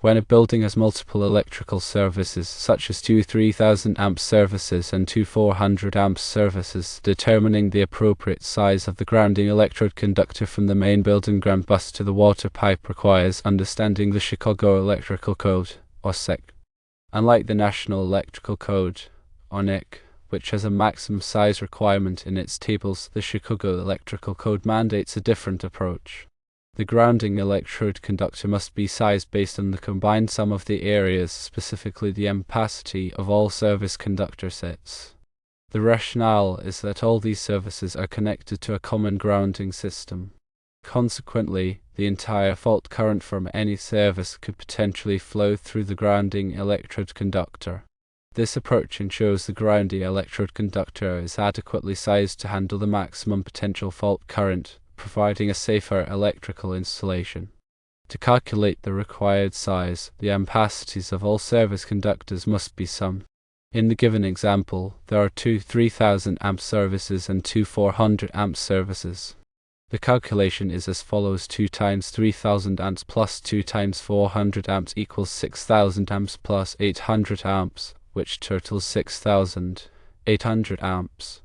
When a building has multiple electrical services, such as two 3000 amp services and two 400 amp services, determining the appropriate size of the grounding electrode conductor from the main building ground bus to the water pipe requires understanding the Chicago Electrical Code, or SEC. Unlike the National Electrical Code, or NEC, which has a maximum size requirement in its tables, the Chicago Electrical Code mandates a different approach. The grounding electrode conductor must be sized based on the combined sum of the areas, specifically the ampacity, of all service conductor sets. The rationale is that all these services are connected to a common grounding system. Consequently, the entire fault current from any service could potentially flow through the grounding electrode conductor. This approach ensures the grounding electrode conductor is adequately sized to handle the maximum potential fault current, providing a safer electrical installation. To calculate the required size, the ampacities of all service conductors must be summed. In the given example, there are two 3000 amp services and two 400 amp services. The calculation is as follows: 2 times 3000 amps plus 2 times 400 amps equals 6000 amps plus 800 amps, which totals 6800 amps.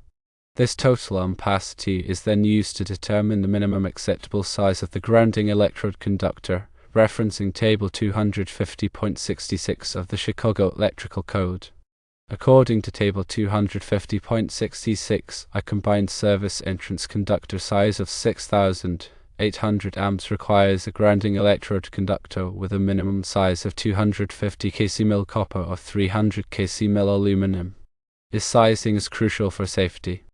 This total ampacity is then used to determine the minimum acceptable size of the grounding electrode conductor, referencing Table 250.66 of the Chicago Electrical Code. According to Table 250.66, a combined service entrance conductor size of 6800 amps requires a grounding electrode conductor with a minimum size of 250 kcmil copper or 300 kcmil aluminum. This sizing is crucial for safety.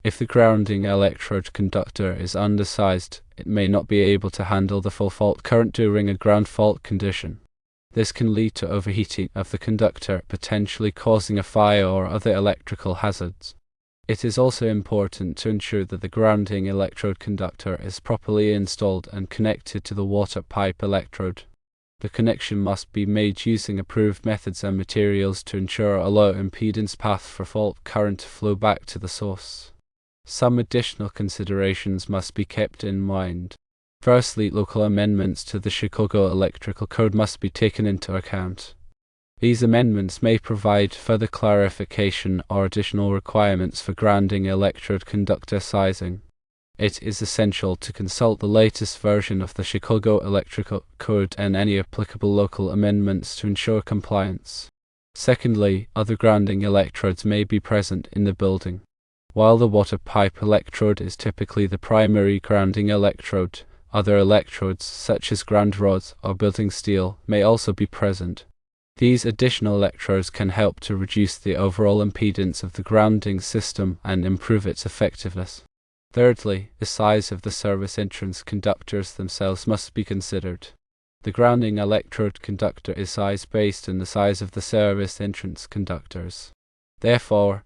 If the grounding electrode conductor is undersized, it may not be able to handle the full fault current during a ground fault condition. This can lead to overheating of the conductor, potentially causing a fire or other electrical hazards. It is also important to ensure that the grounding electrode conductor is properly installed and connected to the water pipe electrode. The connection must be made using approved methods and materials to ensure a low impedance path for fault current to flow back to the source. Some additional considerations must be kept in mind. Firstly, local amendments to the Chicago Electrical Code must be taken into account. These amendments may provide further clarification or additional requirements for grounding electrode conductor sizing. It is essential to consult the latest version of the Chicago Electrical Code and any applicable local amendments to ensure compliance. Secondly, other grounding electrodes may be present in the building. While the water pipe electrode is typically the primary grounding electrode, other electrodes, such as ground rods or building steel, may also be present. These additional electrodes can help to reduce the overall impedance of the grounding system and improve its effectiveness. Thirdly, the size of the service entrance conductors themselves must be considered. The grounding electrode conductor is sized based on the size of the service entrance conductors. Therefore,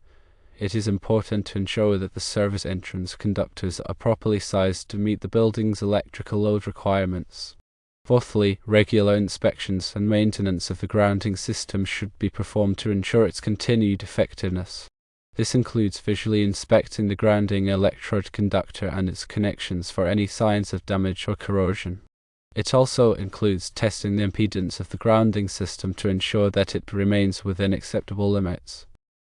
it is important to ensure that the service entrance conductors are properly sized to meet the building's electrical load requirements. Fourthly, regular inspections and maintenance of the grounding system should be performed to ensure its continued effectiveness. This includes visually inspecting the grounding electrode conductor and its connections for any signs of damage or corrosion. It also includes testing the impedance of the grounding system to ensure that it remains within acceptable limits.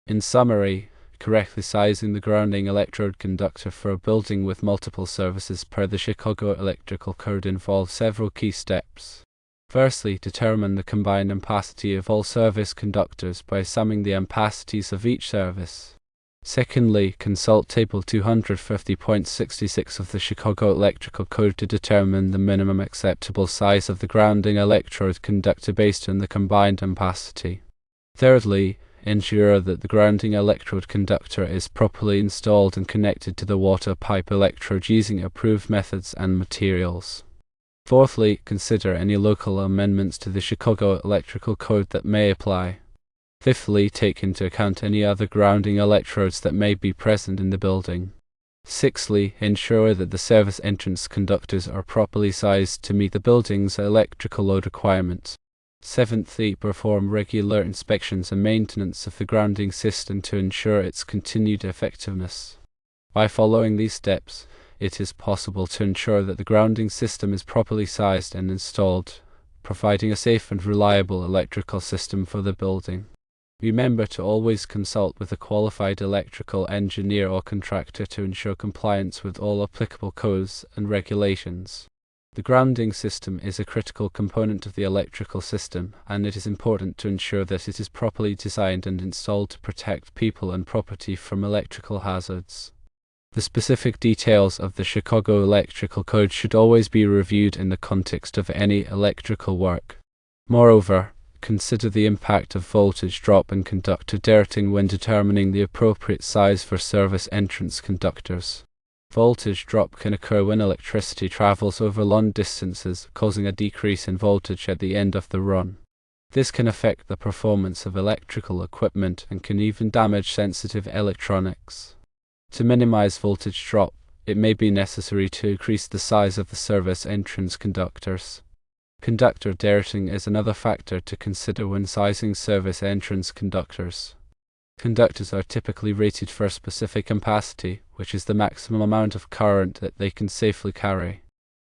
In summary, correctly sizing the grounding electrode conductor for a building with multiple services per the Chicago Electrical Code involves several key steps. Firstly, determine the combined ampacity of all service conductors by summing the ampacities of each service. Secondly, consult Table 250.66 of the Chicago Electrical Code to determine the minimum acceptable size of the grounding electrode conductor based on the combined ampacity. Thirdly, ensure that the grounding electrode conductor is properly installed and connected to the water pipe electrode using approved methods and materials. Fourthly, consider any local amendments to the Chicago Electrical Code that may apply. Fifthly, take into account any other grounding electrodes that may be present in the building. Sixthly, ensure that the service entrance conductors are properly sized to meet the building's electrical load requirements. Seventhly, perform regular inspections and maintenance of the grounding system to ensure its continued effectiveness. By following these steps, it is possible to ensure that the grounding system is properly sized and installed, providing a safe and reliable electrical system for the building. Remember to always consult with a qualified electrical engineer or contractor to ensure compliance with all applicable codes and regulations. The grounding system is a critical component of the electrical system, and it is important to ensure that it is properly designed and installed to protect people and property from electrical hazards. The specific details of the Chicago Electrical Code should always be reviewed in the context of any electrical work. Moreover, consider the impact of voltage drop and conductor dirting when determining the appropriate size for service entrance conductors. Voltage drop can occur when electricity travels over long distances, causing a decrease in voltage at the end of the run. This can affect the performance of electrical equipment and can even damage sensitive electronics. To minimize voltage drop, it may be necessary to increase the size of the service entrance conductors. Conductor dirting is another factor to consider when sizing service entrance conductors. Conductors are typically rated for a specific ampacity, which is the maximum amount of current that they can safely carry.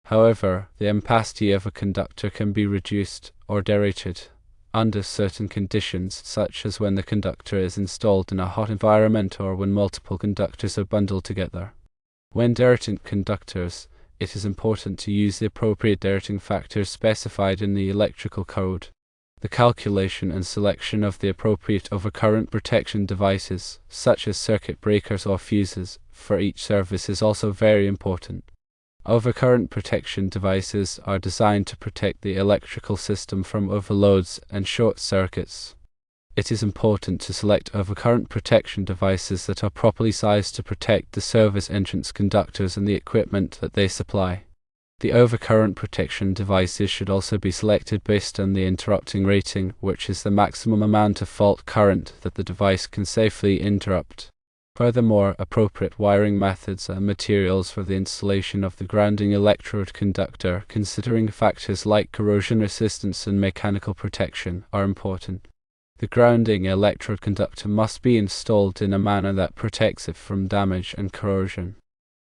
However, the ampacity of a conductor can be reduced or derated under certain conditions, such as when the conductor is installed in a hot environment or when multiple conductors are bundled together. When derating conductors, it is important to use the appropriate derating factors specified in the electrical code. The calculation and selection of the appropriate overcurrent protection devices, such as circuit breakers or fuses, for each service is also very important. Overcurrent protection devices are designed to protect the electrical system from overloads and short circuits. It is important to select overcurrent protection devices that are properly sized to protect the service entrance conductors and the equipment that they supply. The overcurrent protection devices should also be selected based on the interrupting rating, which is the maximum amount of fault current that the device can safely interrupt. Furthermore, appropriate wiring methods and materials for the installation of the grounding electrode conductor, considering factors like corrosion resistance and mechanical protection, are important. The grounding electrode conductor must be installed in a manner that protects it from damage and corrosion.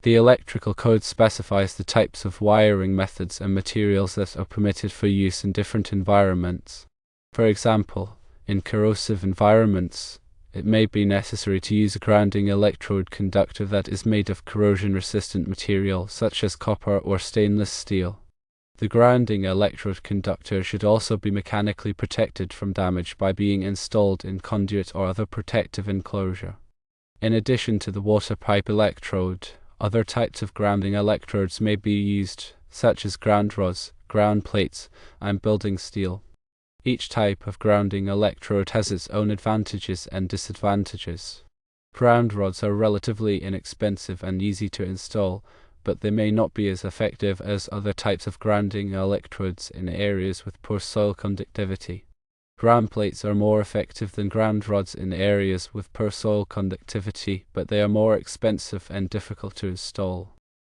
The electrical code specifies the types of wiring methods and materials that are permitted for use in different environments. For example, in corrosive environments, it may be necessary to use a grounding electrode conductor that is made of corrosion-resistant material, such as copper or stainless steel. The grounding electrode conductor should also be mechanically protected from damage by being installed in conduit or other protective enclosure. In addition to the water pipe electrode, other types of grounding electrodes may be used, such as ground rods, ground plates, and building steel. Each type of grounding electrode has its own advantages and disadvantages. Ground rods are relatively inexpensive and easy to install, but they may not be as effective as other types of grounding electrodes in areas with poor soil conductivity. Ground plates are more effective than ground rods in areas with poor soil conductivity, but they are more expensive and difficult to install.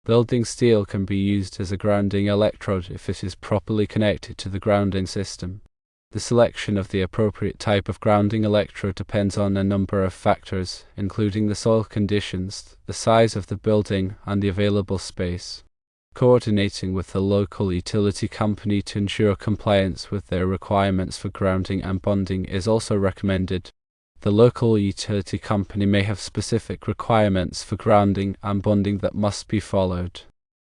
Building steel can be used as a grounding electrode if it is properly connected to the grounding system. The selection of the appropriate type of grounding electrode depends on a number of factors, including the soil conditions, the size of the building, and the available space. Coordinating with the local utility company to ensure compliance with their requirements for grounding and bonding is also recommended. The local utility company may have specific requirements for grounding and bonding that must be followed.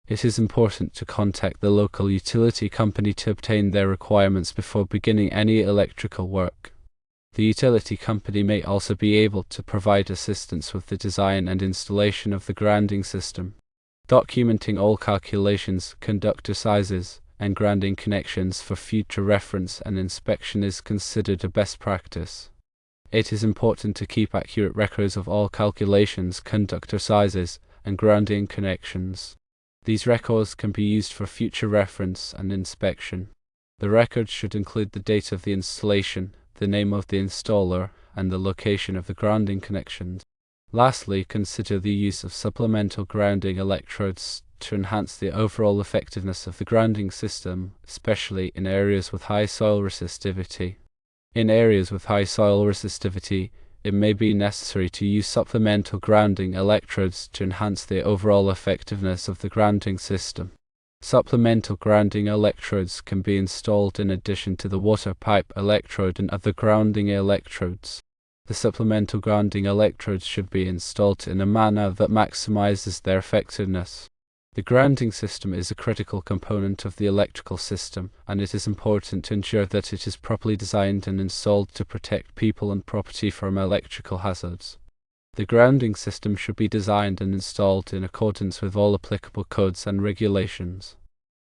It is important to contact the local utility company to obtain their requirements before beginning any electrical work. The utility company may also be able to provide assistance with the design and installation of the grounding system. Documenting all calculations, conductor sizes, and grounding connections for future reference and inspection is considered a best practice. It is important to keep accurate records of all calculations, conductor sizes, and grounding connections. These records can be used for future reference and inspection. The records should include the date of the installation, the name of the installer, and the location of the grounding connections. Lastly, consider the use of supplemental grounding electrodes to enhance the overall effectiveness of the grounding system, especially in areas with high soil resistivity. In areas with high soil resistivity, it may be necessary to use supplemental grounding electrodes to enhance the overall effectiveness of the grounding system. Supplemental grounding electrodes can be installed in addition to the water pipe electrode and other grounding electrodes. The supplemental grounding electrodes should be installed in a manner that maximizes their effectiveness. The grounding system is a critical component of the electrical system, and it is important to ensure that it is properly designed and installed to protect people and property from electrical hazards. The grounding system should be designed and installed in accordance with all applicable codes and regulations.